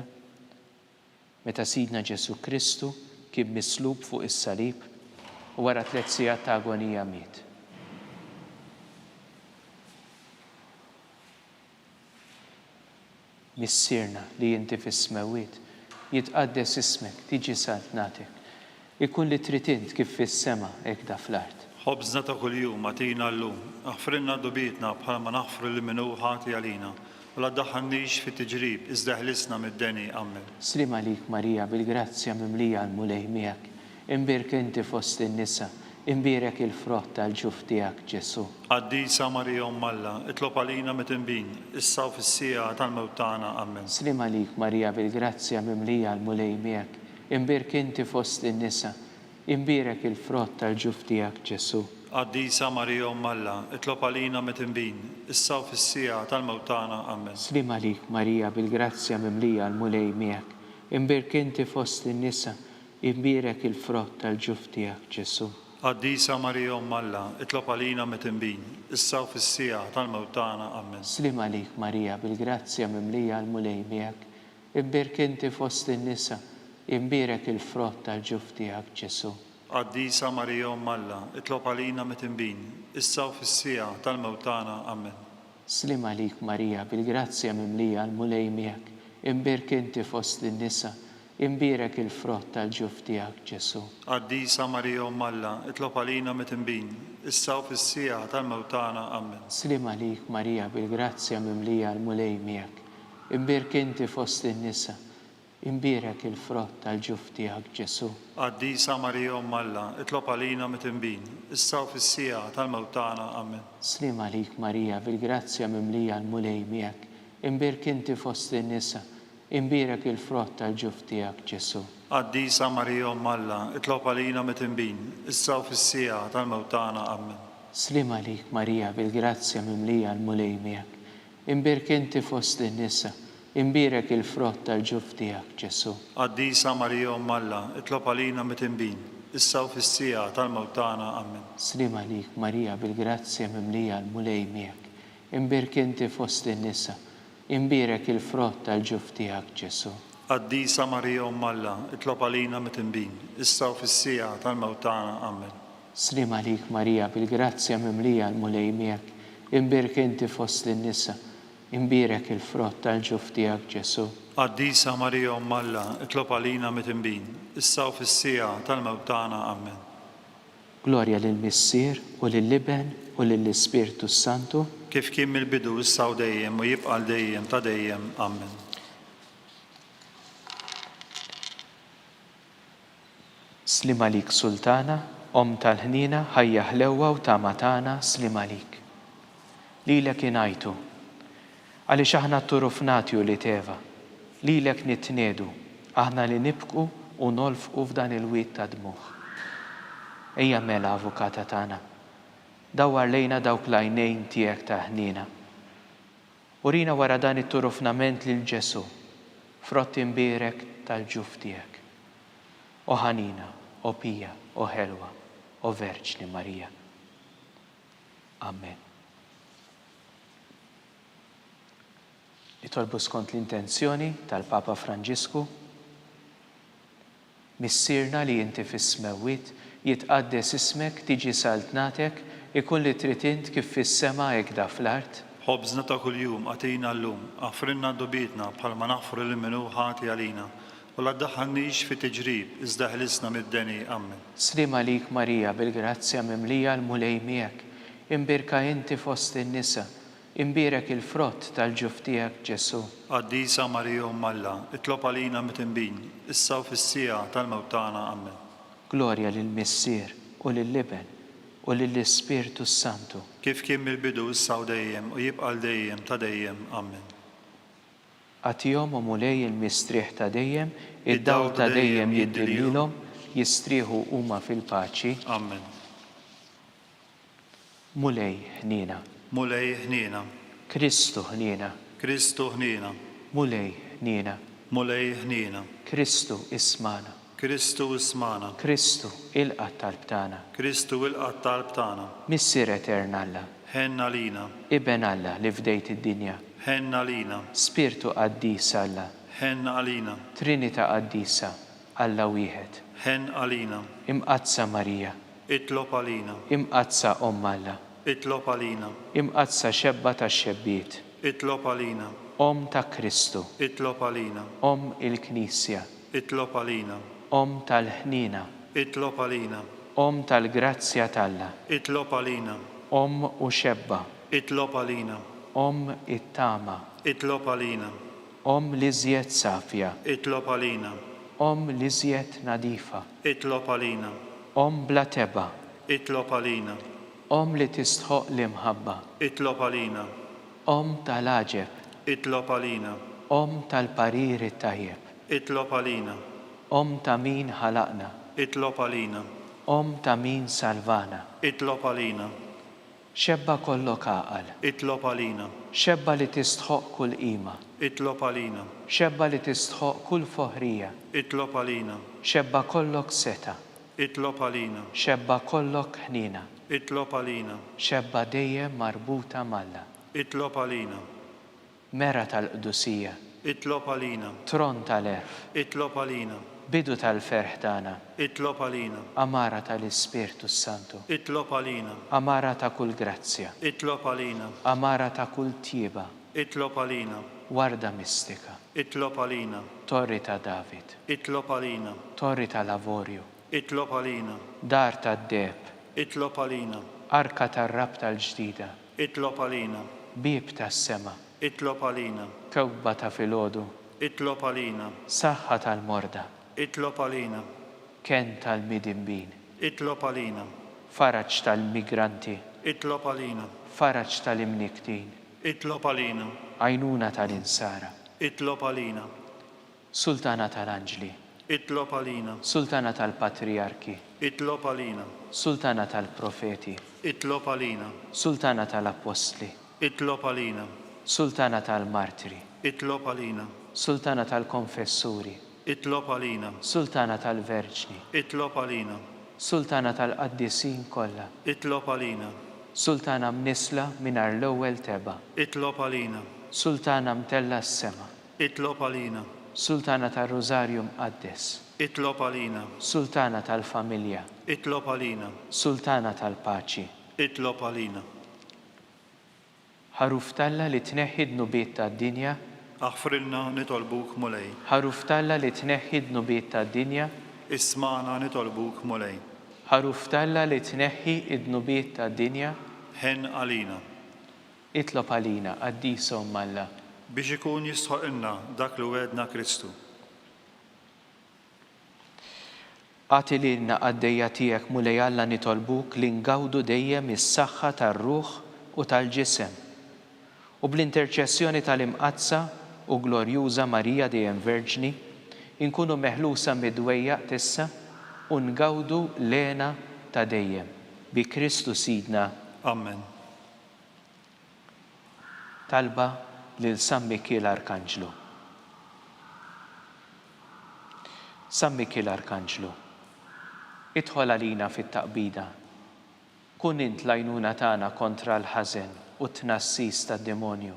meta Sidna Ġesu Kristu kien mislub fuq is-salib u wara 3 sigħat ta' agonija miet. Missierna li inti fis-smawiet, jitqaddes ismek, tiġi saltnatek, ikun li trid int kif fis-sema hekk da fl-art. Ħobżna ta' kuljum għatina llum, aħfrinna dubietna bħalma naħfru li minnu ħati għalina. U la ddaħħalniex fit-tiġrib, iżda ħlisna mid-deni. Amen. Slim għalik Marija bil-grazzja mimlija l-mulej miegħek, imbirek inti fost in-nisa, imbirek il-frott tal-ġuf tiegħek Ġesu. Qaddisa Marija Umm Alla, itlob għalina mit-inbin, issa u fis-sija tal-mewt tagħna. Amen. Slim għalik Marija bil-grazzja mimlija l-mulej miegħek, imbirek inti fost in-nisa, imbirek il-frott tal-ġuf tiegħek Ġesu. Qaddisa Marija Umm Alla, itlob għalina mit-inbin, issa u fis-sija tal-mewt tagħna. Amen. Slim għalik Marija bil-grazzja mimlija l-mulej miegħek, imbirek inti fost in-nisa, imbirek il-frott tal-ġuf tiegħek Ġesu. Qaddisa Marija Umm Alla, itlob għalina mit-inbin, issa u fis-sija tal-mewt tagħna. Amen. Slim għalik Marija bil-grazzja mimlija l-mulej miegħek, imbirek inti fost in-nisa, imbirek il-frott tal-ġuf tiegħek Ġesu. Qaddisa Marija Umm Alla, itlob għalina mit-inbin, issa u fis-sija tal-mewt tagħna. Amen. Slim għalik Marija bil-grazzja mimlija l-mulej miegħek, imbirek inti fost in-nisa, imbirek il-frott tal-ġuf tiegħek Ġesu. Qaddisa Marija Umm Alla, itlob għalina mit-inbin, issa u fis-sija tal-mewt tagħna. Amen. Slim għalik Marija bil-grazzja mimlija l-mulej miegħek, imbirek inti fost in-nisa, imbirek il-frott tal-ġuf tiegħek Ġesu. Qaddisa Marija Umm Alla, itlob għalina mit-inbin, issa u fis-sija tal-mewt tagħna. Amen. Slim għalik Marija bil-grazzja mimlija l-mulej miegħek, imbirek inti fost in-nisa, imbirek il-frott tal-ġuf tiegħek Ġesu. Qaddisa Marija Umm Alla, itlob għalina mit-inbin, issa u fis-sija tal-mewt tagħna. Amen. Slim għalik Marija bil-grazzja mimlija l-mulej miegħek, imbirek inti fost in-nisa, imbirek il-frott tal-ġuf tiegħek Ġesu. Qaddisa Marija Umm Alla, itlob għalina mit-inbin, issa u fis-sija tal-mewt tagħna. Amen. Slim għalik Marija bil-grazzja mimlija l-mulej miegħek, imbirek inti fost in-nisa, imbirek il-frott tal-ġuf tiegħek Ġesu. Qaddisa Marija Umm Alla, itlob għalina mit-inbin, issa u fis-sija tal-mewt tagħna. Amen. Slim għalik Marija bil-grazzja mimlija l-mulej miegħek, imbirek inti fost in-nisa, imbirek il-frott tal-ġuf tiegħek Ġesu. Qaddisa Marija Umm Alla, itlob għalina mit-inbin, issa u fis-sija tal-mewt tagħna. Amen. Glorja lill-Missier u lill-Iben u lill-Ispirtu Santu, kif kien mill-bidu issa u dejjem u jibqa' dejjem ta' dejjem. Amen. Slim għalik Sultana, Om tal-ħnina, ħajja ħlewwa u tama tagħna, slim għalik. Lilek ingħajtu, għaliex aħna turufnati u li teva, lilek nitniedu, aħna li nibku u nolfqu f'dan il-wiet ta' dmuħ. Ejja mela avukata tagħna, dawwar lejna dawk l-għajnejn tiegħek ta' ħnina. Urina wara dan it-turufnament lil Ġesu, frott imbierek tal-ġuf tiegħek. o ħanina, o pija, o ħelwa, o Verġni Marija. Amen. Nitolbu skont l-intenzjoni tal-Papa Franġisku, missirna li inti fis-smewwiet jitqaddes ismek, tiġi saltnatek, ikun li trid int kif fis-sema hekk da fl-art. ħobżna ta' kuljum għatina llum, għafrinna dobietna bħalma naħfru li minnu ħati għalina, u la ddaħħalniex fi tiġrib, iżda ħlisna mid-deni. Amen. Slim għalik Marija, bil-grazzja mimlija l-mulej miegħek, imbirka inti fost in-nisa, imbirek il-frott tal-ġuf tiegħek Ġesu. Qaddisa Marija Alla, itlob għalina mit-imbin, issa u fis-sija tal-mewt tagħna. Amen. Glorja lill-Missier u lill-Iben u lill-Ispirtu Santu. Kif kien mill-bidu issa u dejjem u jibqa' dejjem ta' dejjem. Amen. Għatihom u mulej il-mistrieħ ta' dejjem, id-daw ta' dejjem jiddililhom, jistrieħu huma fil-paċi. Amen. Mulej ħnina. Mulej ħnina. Kristu ħnina. Kristu ħnina. Mulej ħnina. Mulej ħnina. Kristu ismana. Kristu ismana. Kristu il-qatt tal-btana. Kristu il-qatt tal-btana. Missier eterna Alla. Ħenna lina. Iben Alla li fdejt id-dinja. Ħenna lina. Spirtu qaddis Alla. Ħenna għalina. Trinita qaddisa Alla wieħed. Ħen għalina. Imqazza Marija. Itlob għalina. Imqazza Alla. Itlob għalina. Imqazza xebba tax-xebbiet. Itlob għalina. Ta' Kristu. Itlob għalina. Il-Knisja. Itlob għalina. Tal-ħnina. Itlob għalina. Tal-grazzja talla. Itlob għalina. U xebba. Itlob għalina. It-tama. Itlob għalina. L-iżjed safja. Itlob għalina. L-iżjed nadifa. Itlob għalina. Bla teba. Itlob għalina. Li tistħoq l-imħabba. Itlob għalina. Tal-aġeb. Itlob għalina. Tal-parir it-tajjeb. Itlob għalina. Ta' min ħalaqna. Itlob għalina. Ta' min salvana. Itlob għalina. Xebba kollok għaqal. Itlob għalina. Xebba li tistħoq kull qima. Itlob għalina. Xebba li tistħoq kull foħrija. Itlob għalina. Xebba kollok seta. Itlob għalina. Xebba kollok ħnina. Itlob għalina. Xebba dejjem marbuta malla. Itlob għalina. Mera tal-qdusija. Itlob għalina. Tron tal-erf. Itlob għalina. Bidu tal-ferħ tagħna. Itlob għalina. Amara tal-Ispirtu Santu. Itlob għalina. Amara ta' kull grazzja. Itlob għalina. Amara ta' kull tjieba. Itlob għalina. Warda mistika. Itlob għalina. Torri ta' David. Itlob għalina. Torri ta' Lavorju. Itlob għalina. Dar ta' Deb. Itlob għalina. Arka tar-rab tal-ġdida. Itlob għalina. Bib tas-sema. Itlob għalina. Kewba ta' filgħodu. Itlob għalina. Saħħa tal-morda. Itlob għalina. Ken tal-midimbin. Itlob għalina. Faraġġ tal-migranti. Itlob għalina. Faraġġ tal-imniktin. Itlob għalina. Għajnuna tal-insara. Itlob għalina. Sultana tal-anġli. Itlob għalina. Sultana tal-patriarki. Itlob għalina. Sultana tal-profeti. Itlob għalina. Sultana tal-apostli. Itlob għalina. Sultana tal-martiri. Itlob għalina. Sultana tal-konfessuri. Itlob għalina. Sultana tal-verġni. Itlob għalina. Sultana tal-qaddisin kollha. Itlob għalina. Sultana mnisla minar l-ewwel teba. Itlob għalina. Sultana mtella s-sema. Itlob għalina. Sultana tal-Rożarju mqaddes. Itlob għalina. Sultana tal-familja. Itlob għalina. Sultana tal-paċi. Itlob għalina. Ħaruf talla li tneħħi d-nubiet tad-dinja. Aħfrilna nitolbuk mulej. Ħaruf talla li tneħħi d-nubiet tad-dinja. Ismana nitolbuk mulej. Ħaruf talla li tneħħi d-nubiet tad-dinja. Ħen għalina. Itlob għalina qaddisom Alla. Biex ikun jistħoqilna dak li wedna Kristu. Għati lilna għaddejja tiegħek mulej Alla nitolbuk li ngawdu dejjem is-saħħa tar-ruħ u tal-ġisem. U bl-interċessjoni tal-imqazza u glorjuża Marija dejjem Verġni, inkunu meħlusa mid-dwejjaq tissa u ngawdu lena ta' dejjem. Bi Kristu Sidna. Amen. Talba lil San Mikiel Arkanġlu. San Mikil Arkanġlu, idħol għalina fit-taqbida, kun int l-għajnuna tagħna kontra l-ħażen u t-tnassis tad-demonju.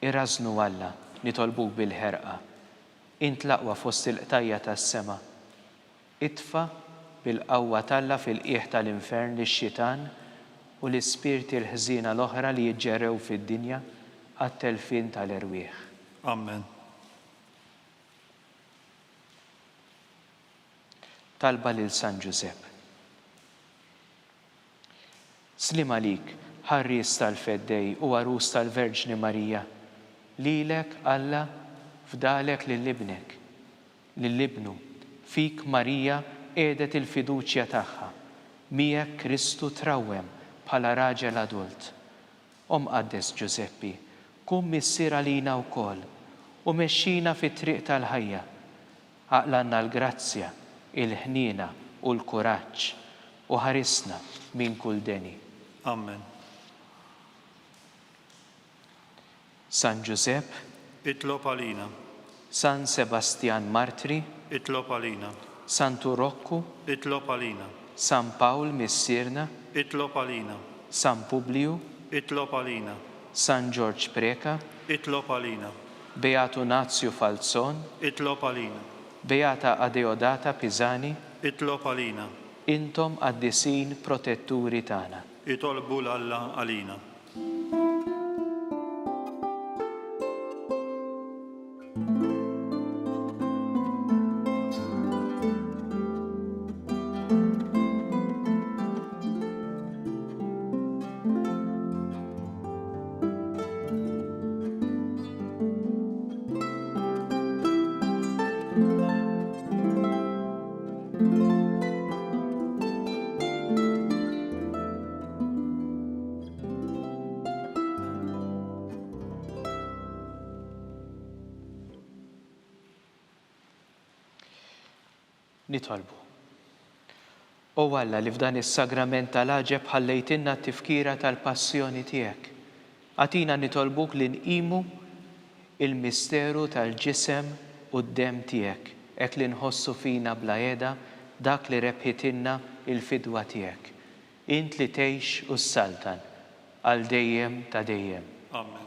Irrażnu Alla nitolbuk bil-ħerqa, int l-aqwa fost il-qtajja tas-sema. Itfa' bil-qawwa talla fil-qiegħ tal-infern lix-xitan u l-ispirti l-ħżiena l-oħra li jiġġerew fid-dinja għat-telfin tal-erwieħ. Amen. Talba lil San Giuseppe. Slim għalik, ħarries tal-feddej u għarus tal-Verġni Marija, lilek Alla fdalek lill-ibnek, lill-ibnu, fik Marija qiegħdet il-fiduċja tagħha, miegħek Kristu trawwem bħala raġel adult. Qaddes Giuseppi, kun missier għalina wkoll u mexxina fit-triq tal-ħajja, aqlanna l-grazzja, il-ħniena u l-kuraġġ u ħarisna minn kull deni. Amen. San Giuseppe, Itlob għalina. San Sebastian Martri, Itlob għalina. San Turokku, Itlob għalina. San Pawl missierna, Itlob għalina. San Publiu, Itlob għalina. San George Preka, Itlob għalina. Beatu Nazio Falzon, Itlob għalina. Beata Adeodata Pisani, Itlob għalina. intom qaddisin protetturi tagħna. Itolbu l-Alla għalina. Nitolbu. O Alla li f'dan is-sagrament tal-aġeb ħallejtinna t-tifkira tal-passjoni tiegħek. Għatina nitolbuk li nqimu il-misteru tal-ġisem u d-dem tiegħek, hekk li nħossu fina bla qiegħda dak li rebħitinna il-fidwa tiegħek. Int li tgħix u s-saltan għal dejjem ta' dejjem. Amen.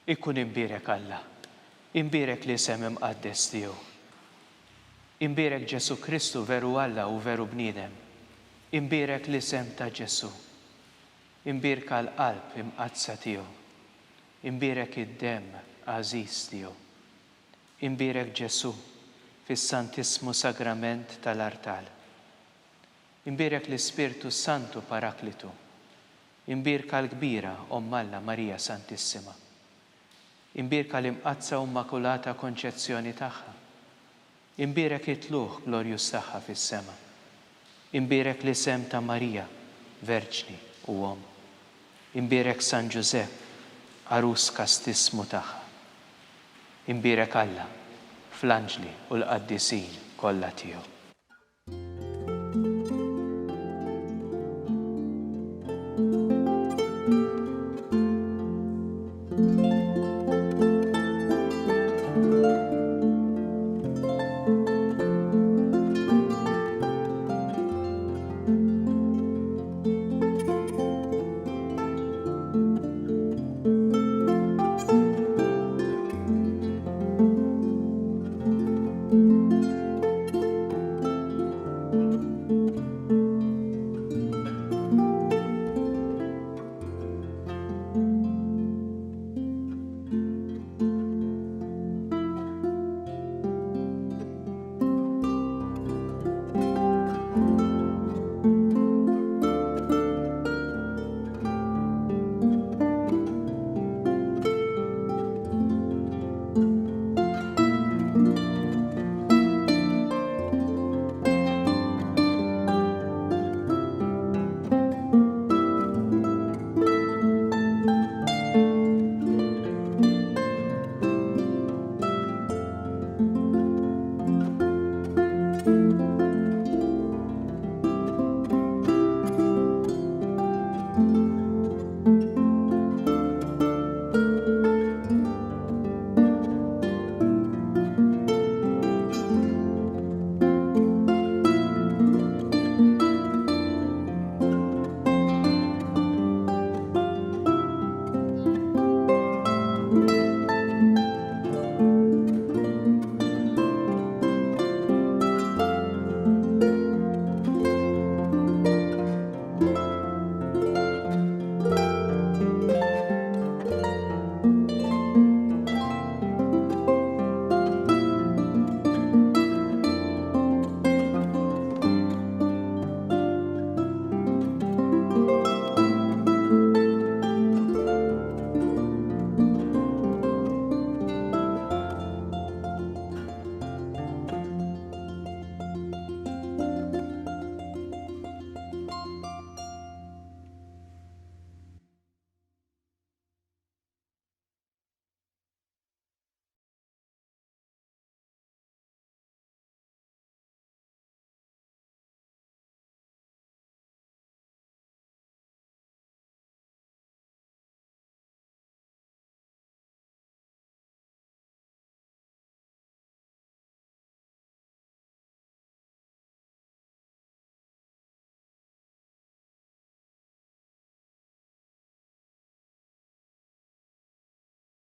Ikkun imbierek Alla, imbierek li sem imqaddes tiegħu. Imbierek Ġesu Kristu veru Alla u veru bniedem. Imbierek li sem ta' Ġesu. Imbierek għall-qalb imqazza tiegħu. Imbierek id-dem għażiż tiegħu. Imbierek Ġesu fis-Santismu Sagrament tal-Artal. Imbierek l-Ispirtu Santu Paraklitu. Imbierek l-kbira Omm Alla Marija Santissima. Imbierek l-imqazza Immakulata Konċezzjoni tagħha. Imbierek it-tluħ glorjus tagħha fis-sema. Imbierek l-isem ta' Marija, Verġni u Omm. Imbierek San Giuseppe, arus kastismu tagħha. Imbierek Alla, fl-anġli u l-qaddisin kollha tiegħu.